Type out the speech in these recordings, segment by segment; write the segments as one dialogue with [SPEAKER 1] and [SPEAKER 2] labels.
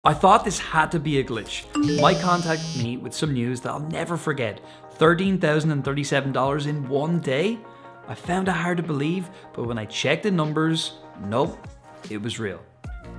[SPEAKER 1] I thought this had to be a glitch. Mike contacted me with some news that I'll never forget. $13,037 in one day? I found it hard to believe, but when I checked the numbers, nope, it was real.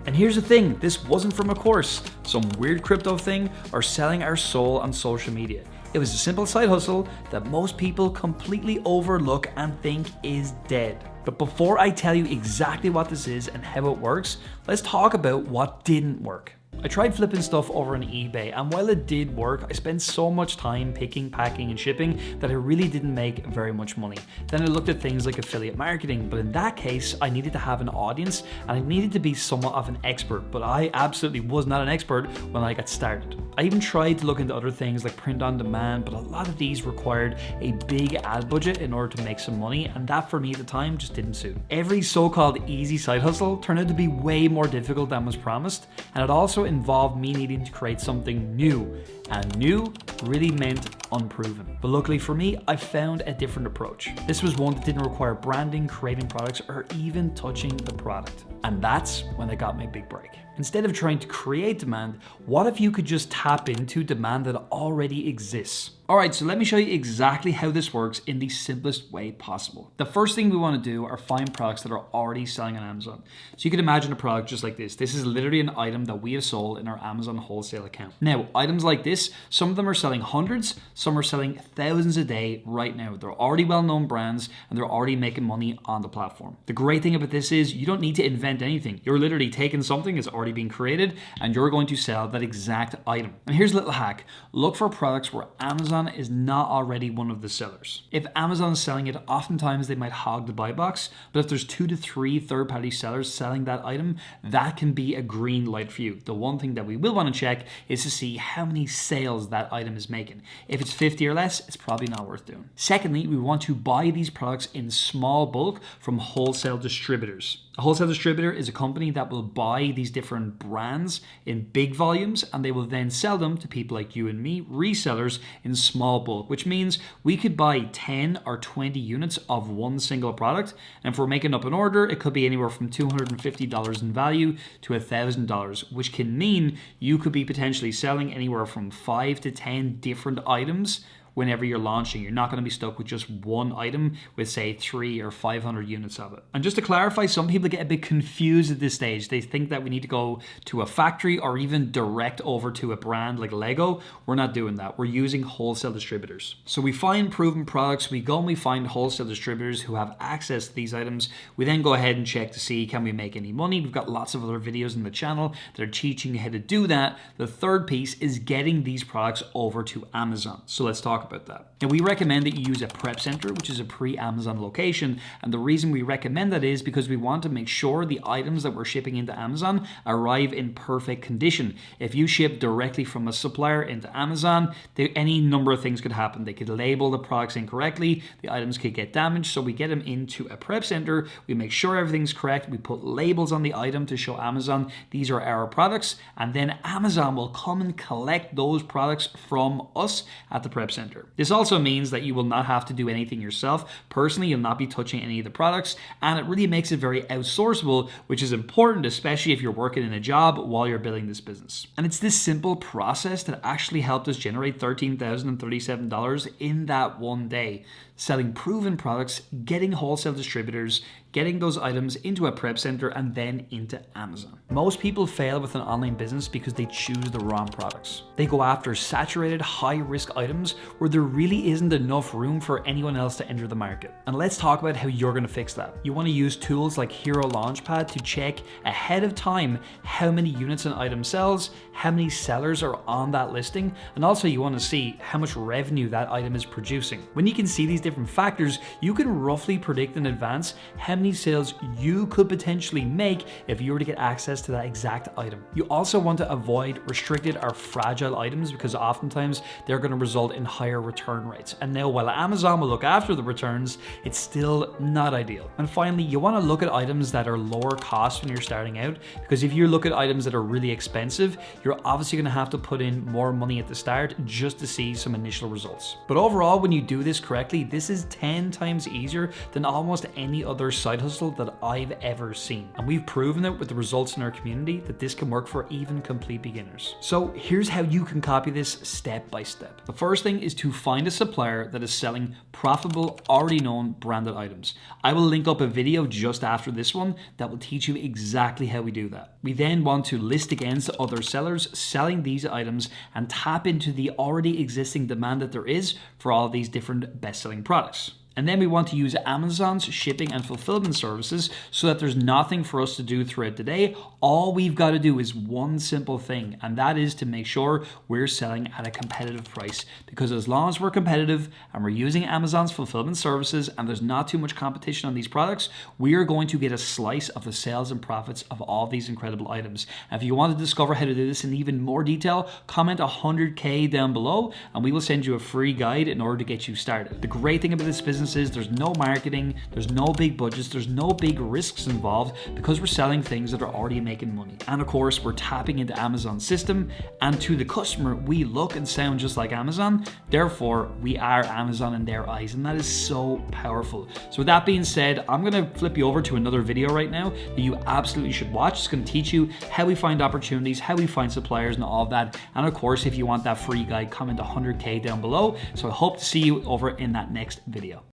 [SPEAKER 1] And here's the thing, this wasn't from a course, some weird crypto thing, or selling our soul on social media. It was a simple side hustle that most people completely overlook and think is dead. But before I tell you exactly what this is and how it works, let's talk about what didn't work. I tried flipping stuff over on eBay, and while it did work, I spent so much time picking, packing, and shipping that I really didn't make very much money. Then I looked at things like affiliate marketing, but in that case, I needed to have an audience and I needed to be somewhat of an expert, but I absolutely was not an expert when I got started. I even tried to look into other things like print on demand, but a lot of these required a big ad budget in order to make some money, and that for me at the time just didn't suit. Every so-called easy side hustle turned out to be way more difficult than was promised, and it also involved me needing to create something new, and new really meant unproven. But luckily for me, I found a different approach. This was one that didn't require branding, creating products, or even touching the product. And that's when I got my big break. Instead of trying to create demand, what if you could just tap into demand that already exists? Alright, so let me show you exactly how this works in the simplest way possible. The first thing we want to do are find products that are already selling on Amazon. So you can imagine a product just like this. This is literally an item that we have sold in our Amazon wholesale account. Now, items like this, some of them are selling hundreds, some are selling thousands a day right now. They're already well-known brands and they're already making money on the platform. The great thing about this is you don't need to invent anything. You're literally taking something that's already been created and you're going to sell that exact item. And here's a little hack. Look for products where Amazon is not already one of the sellers. If Amazon is selling it, oftentimes they might hog the buy box, but if there's 2 to 3 third-party sellers selling that item, that can be a green light for you. The one thing that we will want to check is to see how many sales that item is making. If it's 50 or less, it's probably not worth doing. Secondly, we want to buy these products in small bulk from wholesale distributors. A wholesale distributor is a company that will buy these different brands in big volumes and they will then sell them to people like you and me, resellers, in small bulk, which means we could buy 10 or 20 units of one single product. And if we're making up an order, it could be anywhere from $250 in value to $1,000, which can mean you could be potentially selling anywhere from 5 to 10 different items whenever you're launching. You're not going to be stuck with just one item with say 300 or 500 units of it. And just to clarify, some people get a bit confused at this stage. They think that we need to go to a factory or even direct over to a brand like Lego. We're not doing that. We're using wholesale distributors. So we find proven products, we go and we find wholesale distributors who have access to these items. We then go ahead and check to see, can we make any money? We've got lots of other videos in the channel that are teaching you how to do that. The third piece is getting these products over to Amazon. So let's talk about that. Now, we recommend that you use a prep center, which is a pre-Amazon location. And the reason we recommend that is because we want to make sure the items that we're shipping into Amazon arrive in perfect condition. If you ship directly from a supplier into Amazon, any number of things could happen. They could label the products incorrectly, the items could get damaged. So we get them into a prep center, we make sure everything's correct, we put labels on the item to show Amazon these are our products, and then Amazon will come and collect those products from us at the prep center. This also means that you will not have to do anything yourself. Personally, you'll not be touching any of the products, and it really makes it very outsourceable, which is important, especially if you're working in a job while you're building this business. And it's this simple process that actually helped us generate $13,037 in that one day, selling proven products, getting wholesale distributors, getting those items into a prep center, and then into Amazon. Most people fail with an online business because they choose the wrong products. They go after saturated, high-risk items where there really isn't enough room for anyone else to enter the market. And let's talk about how you're going to fix that. You want to use tools like Hero Launchpad to check ahead of time how many units an item sells, how many sellers are on that listing, and also you want to see how much revenue that item is producing. When you can see these different factors, you can roughly predict in advance how many sales you could potentially make if you were to get access to that exact item. You also want to avoid restricted or fragile items because oftentimes they're going to result in higher higher return rates. And now while Amazon will look after the returns, it's still not ideal. And finally, you want to look at items that are lower cost when you're starting out, because if you look at items that are really expensive, you're obviously going to have to put in more money at the start just to see some initial results. But overall, when you do this correctly, this is 10 times easier than almost any other side hustle that I've ever seen. And we've proven it with the results in our community that this can work for even complete beginners. So here's how you can copy this step by step. The first thing is to find a supplier that is selling profitable, already known branded items. I will link up a video just after this one that will teach you exactly how we do that. We then want to list against other sellers selling these items and tap into the already existing demand that there is for all these different best-selling products. And then we want to use Amazon's shipping and fulfillment services so that there's nothing for us to do throughout the day. All we've got to do is one simple thing, and that is to make sure we're selling at a competitive price. Because as long as we're competitive and we're using Amazon's fulfillment services and there's not too much competition on these products, we are going to get a slice of the sales and profits of all these incredible items. And if you want to discover how to do this in even more detail, comment 100K down below and we will send you a free guide in order to get you started. The great thing about this business is there's no marketing, there's no big budgets, there's no big risks involved because we're selling things that are already making money. And of course, we're tapping into Amazon's system, and to the customer, we look and sound just like Amazon. Therefore, we are Amazon in their eyes, and that is so powerful. So with that being said, I'm going to flip you over to another video right now that you absolutely should watch. It's going to teach you how we find opportunities, how we find suppliers and all of that. And of course, if you want that free guide, comment 100K down below. So I hope to see you over in that next video.